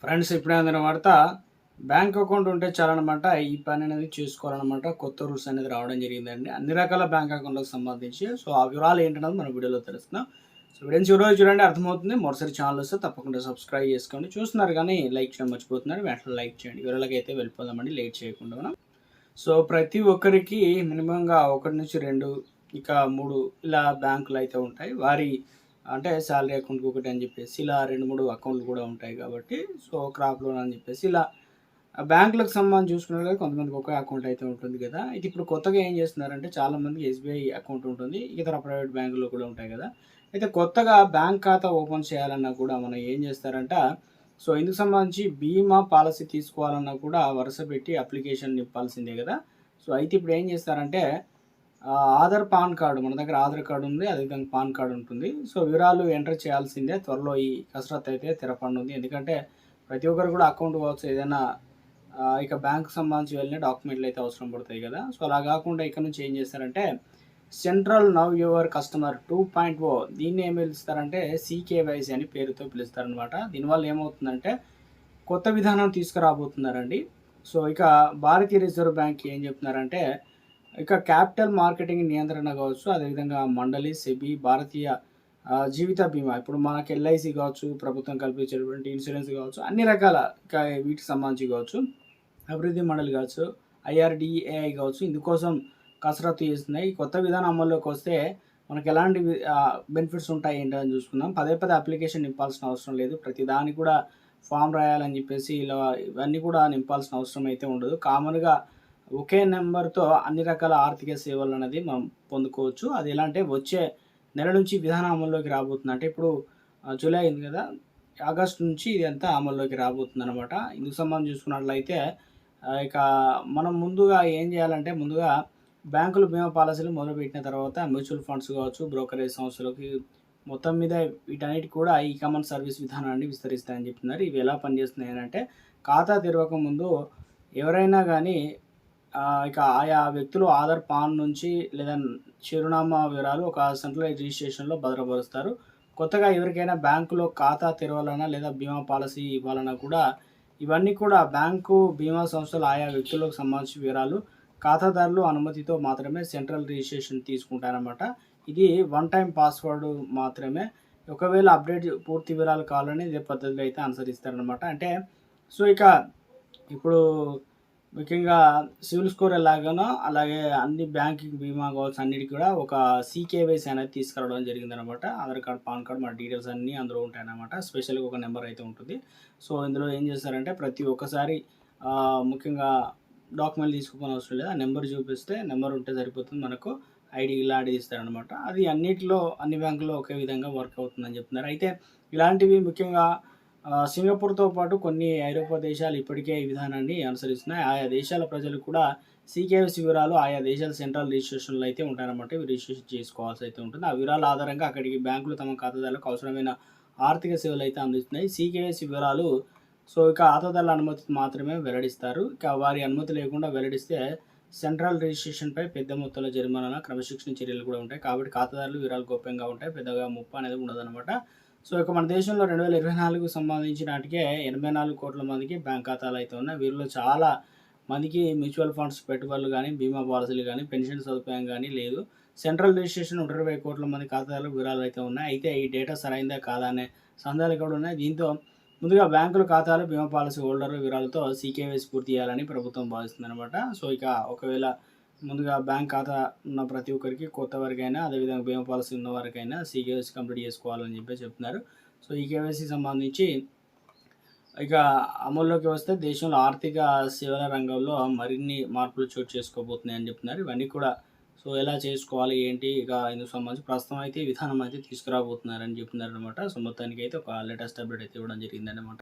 Friends ఇప్పుడే అందిన వార్త. బ్యాంక్ అకౌంట్ ఉంటే చాలనమాట ఈ పని అనేది చేసుకోవాలనమాట. కొత్త రూల్స్ అనేది రావడం జరిగిందండి అన్ని రకాల బ్యాంక్ అకౌంట్లకు సంబంధించి. సో ఆ వివరాలు ఏంటన్నది మన వీడియోలో తెలుస్తున్నాం. సో వీడియోని చివరి చూడండి, అర్థమవుతుంది. మొదటిసారి ఛానల్ వస్తే తప్పకుండా సబ్స్క్రైబ్ చేసుకోండి. చూస్తున్నారు కానీ లైక్ చేయడం మర్చిపోతున్నారు, వెంటనే లైక్ చేయండి. వివరాలకి అయితే వెళ్ళిపోదామండి లేట్ చేయకుండా మనం. సో ప్రతి ఒక్కరికి మినిమంగా 1 నుంచి 2 ఇక 3 ఇలా బ్యాంకులు అయితే ఉంటాయి. వారి అంటే శాలరీ అకౌంట్కి ఒకటి అని చెప్పేసి ఇలా 2-3 అకౌంట్లు కూడా ఉంటాయి కాబట్టి, సో క్రాప్ లోన్ అని చెప్పేసి ఇలా బ్యాంకులకు సంబంధించి చూసుకున్నట్లయితే కొంతమందికి ఒక అకౌంట్ అయితే ఉంటుంది కదా. అయితే ఇప్పుడు కొత్తగా ఏం చేస్తున్నారంటే చాలామందికి ఎస్బీఐ అకౌంట్ ఉంటుంది, ఇతర ప్రైవేట్ బ్యాంకుల్లో కూడా ఉంటాయి కదా. అయితే కొత్తగా బ్యాంక్ ఖాతా ఓపెన్ చేయాలన్నా కూడా మనం ఏం చేస్తారంట, సో ఇందుకు సంబంధించి బీమా పాలసీ తీసుకోవాలన్నా కూడా వరుస పెట్టి అప్లికేషన్ నింపాల్సిందే కదా. సో అయితే ఇప్పుడు ఏం చేస్తారంటే ఆధార్ పాన్ కార్డు, మన దగ్గర ఆధార్ కార్డు ఉంది, అదేవిధంగా పాన్ కార్డు ఉంటుంది. సో వివరాలు ఎంటర్ చేయాల్సిందే. త్వరలో ఈ కసరత్తు అయితే తెరపనుంది. ఎందుకంటే ప్రతి ఒక్కరు కూడా అకౌంట్ కావచ్చు, ఏదైనా ఇక బ్యాంకు సంబంధించి వెళ్ళిన డాక్యుమెంట్లు అయితే అవసరం పడతాయి కదా. సో అలా కాకుండా ఇక్కడ నుంచి ఏం చేస్తారంటే సెంట్రల్ నవ్ యువర్ కస్టమర్ 2.0 దీన్ని ఏం పిలుస్తారంటే సీకేవైసీ అని పేరుతో పిలుస్తారనమాట. దీనివల్ల ఏమవుతుందంటే కొత్త విధానం తీసుకురాబోతున్నారండి. సో ఇక భారతీయ రిజర్వ్ బ్యాంక్ ఏం చెప్తున్నారంటే ఇక క్యాపిటల్ మార్కెటింగ్ నియంత్రణ కావచ్చు, అదేవిధంగా మండలి, సెబీ, భారతీయ జీవిత బీమా, ఇప్పుడు మనకి ఎల్ఐసి కావచ్చు, ప్రభుత్వం కల్పించేటువంటి ఇన్సూరెన్స్ కావచ్చు, అన్ని రకాల వీటికి సంబంధించి కావచ్చు, అభివృద్ధి మండలి కావచ్చు, ఐఆర్డిఏఐ కావచ్చు, ఇందుకోసం కసరత్తు చేస్తున్నాయి. ఈ కొత్త విధానం అమల్లోకి వస్తే మనకు ఎలాంటి బెనిఫిట్స్ ఉంటాయి ఏంటని చూసుకుందాం. పదే పదే అప్లికేషన్ నింపాల్సిన అవసరం లేదు. ప్రతి దానికి కూడా ఫామ్ రాయాలని చెప్పేసి ఇలా ఇవన్నీ కూడా నింపాల్సిన అవసరం అయితే ఉండదు. కామన్గా ఒకే నెంబర్తో అన్ని రకాల ఆర్థిక సేవలు అనేది మనం పొందుకోవచ్చు. అది ఎలా అంటే వచ్చే నెల నుంచి విధానం అమల్లోకి రాబోతుంది. అంటే ఇప్పుడు జూలై అయింది కదా, ఆగస్టు నుంచి ఇది అంతా అమల్లోకి రాబోతుంది అనమాట. ఇందుకు సంబంధించి చూసుకున్నట్లయితే ఇక మనం ముందుగా ఏం చేయాలంటే ముందుగా బ్యాంకులు బీమా పాలసీలు మొదలుపెట్టిన తర్వాత మ్యూచువల్ ఫండ్స్ కావచ్చు, బ్రోకరేజ్ సంస్థలకి మొత్తం మీద వీటన్నిటి కూడా ఈ కామన్ సర్వీస్ విధానాన్ని విస్తరిస్తాయని చెప్తున్నారు. ఇవి ఎలా పనిచేస్తున్నాయి అంటే ఖాతా తెరవక ముందు ఎవరైనా కానీ ఇక ఆయా వ్యక్తులు ఆధార్, పాన్ నుంచి లేదా చిరునామా వివరాలు ఒక సెంట్రలైజ్ రిజిస్ట్రేషన్లో భద్రపరుస్తారు. కొత్తగా ఎవరికైనా బ్యాంకులో ఖాతా తెరవాలన్నా లేదా బీమా పాలసీ ఇవ్వాలన్నా కూడా ఇవన్నీ కూడా బ్యాంకు బీమా సంస్థలు ఆయా వ్యక్తులకు సంబంధించిన వివరాలు ఖాతాదారులు అనుమతితో మాత్రమే సెంట్రల్ రిజిస్ట్రేషన్ తీసుకుంటారన్నమాట. ఇది వన్ టైం పాస్వర్డ్ మాత్రమే. ఒకవేళ అప్డేట్ పూర్తి వివరాలు కావాలని ఇదే పద్ధతిలో అయితే అనుసరిస్తారనమాట. అంటే సో ఇక ఇప్పుడు ముఖ్యంగా సివిల్ స్కోర్ ఎలాగానో అలాగే అన్ని బ్యాంకింగ్ బీమా కావచ్చు అన్నిటికీ కూడా ఒక సీకేవైసీ అనేది తీసుకురావడం జరిగిందనమాట. ఆధార్ కార్డ్, పాన్ కార్డ్, మన డీటెయిల్స్ అన్నీ అందులో ఉంటాయన్నమాట. స్పెషల్గా ఒక నెంబర్ అయితే ఉంటుంది. సో ఇందులో ఏం చేస్తారంటే ప్రతి ఒక్కసారి ముఖ్యంగా డాక్యుమెంట్ తీసుకుపోని అవసరం లేదు. ఆ నెంబర్ చూపిస్తే నెంబర్ ఉంటే సరిపోతుంది, మనకు ఐడి ఇలాంటిది ఇస్తారనమాట. అది అన్నిటిలో అన్ని బ్యాంకుల్లో ఒకే విధంగా వర్క్ అవుతుందని చెప్తున్నారు. అయితే ఇలాంటివి ముఖ్యంగా సింగపూర్తో పాటు కొన్ని ఐరోపా దేశాలు ఇప్పటికే ఈ విధానాన్ని అనుసరిస్తున్నాయి. ఆయా దేశాల ప్రజలు కూడా సీకేవైసీ వివరాలు ఆయా దేశాల సెంట్రల్ రిజిస్ట్రేషన్లో అయితే ఉంటాయన్నమాట. ఇవి రిజిస్ట్రేషన్ చేసుకోవాల్సి అయితే ఉంటుంది. ఆ వివరాల ఆధారంగా అక్కడికి బ్యాంకులు తమ ఖాతాదారులకు అవసరమైన ఆర్థిక సేవలు అయితే అందిస్తున్నాయి. సీకేవైసీ వివరాలు సో ఇక ఖాతాదారుల అనుమతి మాత్రమే వెల్లడిస్తారు. ఇక వారి అనుమతి లేకుండా వెల్లడిస్తే సెంట్రల్ రిజిస్ట్రేషన్పై పెద్ద మొత్తంలో జరిమానా, క్రమశిక్షణ చర్యలు కూడా ఉంటాయి. కాబట్టి ఖాతాదారులు వివరాలు గోప్యంగా ఉంటాయి, పెద్దగా ముప్పు అనేది ఉండదన్నమాట. సో ఇక మన దేశంలో 2024కు సంబంధించి నాటికే 84 కోట్ల మందికి బ్యాంక్ ఖాతాలు అయితే ఉన్నాయి. వీరిలో చాలా మందికి మ్యూచువల్ ఫండ్స్ పెట్టుబడులు కానీ, బీమా పాలసీలు కానీ, పెన్షన్ సదుపాయం కానీ లేదు. సెంట్రల్ రిజిస్ట్రేషన్ 120 కోట్ల మంది ఖాతాదారుల వివరాలు అయితే ఉన్నాయి. అయితే ఈ డేటా సరైందా కాదా అనే సందేహాలు కూడా ఉన్నాయి. దీంతో ముందుగా బ్యాంకుల ఖాతాలు, బీమా పాలసీ హోల్డర్ వివరాలతో సీకేవైసీ పూర్తి చేయాలని ప్రభుత్వం భావిస్తుందన్నమాట. సో ఇక ఒకవేళ ముందుగా బ్యాంక్ ఖాతా ఉన్న ప్రతి ఒక్కరికి, కొత్త వరకైనా అదేవిధంగా బీమా పాలసీ ఉన్న వారికైనా సీకేవైసీ కంప్లీట్ చేసుకోవాలని చెప్పి చెప్తున్నారు. సో ఈ కేవైసీ సంబంధించి ఇక అమల్లోకి వస్తే దేశంలో ఆర్థిక సేవల రంగంలో మరిన్ని మార్పులు చోటు చేసుకోబోతున్నాయని చెప్తున్నారు. ఇవన్నీ కూడా సో ఎలా చేసుకోవాలి ఏంటి ఇక ఇందుకు సంబంధించి ప్రస్తుతం అయితే విధానం అయితే తీసుకురాబోతున్నారని చెప్తున్నారు అనమాట. సో మొత్తానికి అయితే ఒక లేటెస్ట్ అప్డేట్ అయితే ఇవ్వడం జరిగిందన్నమాట.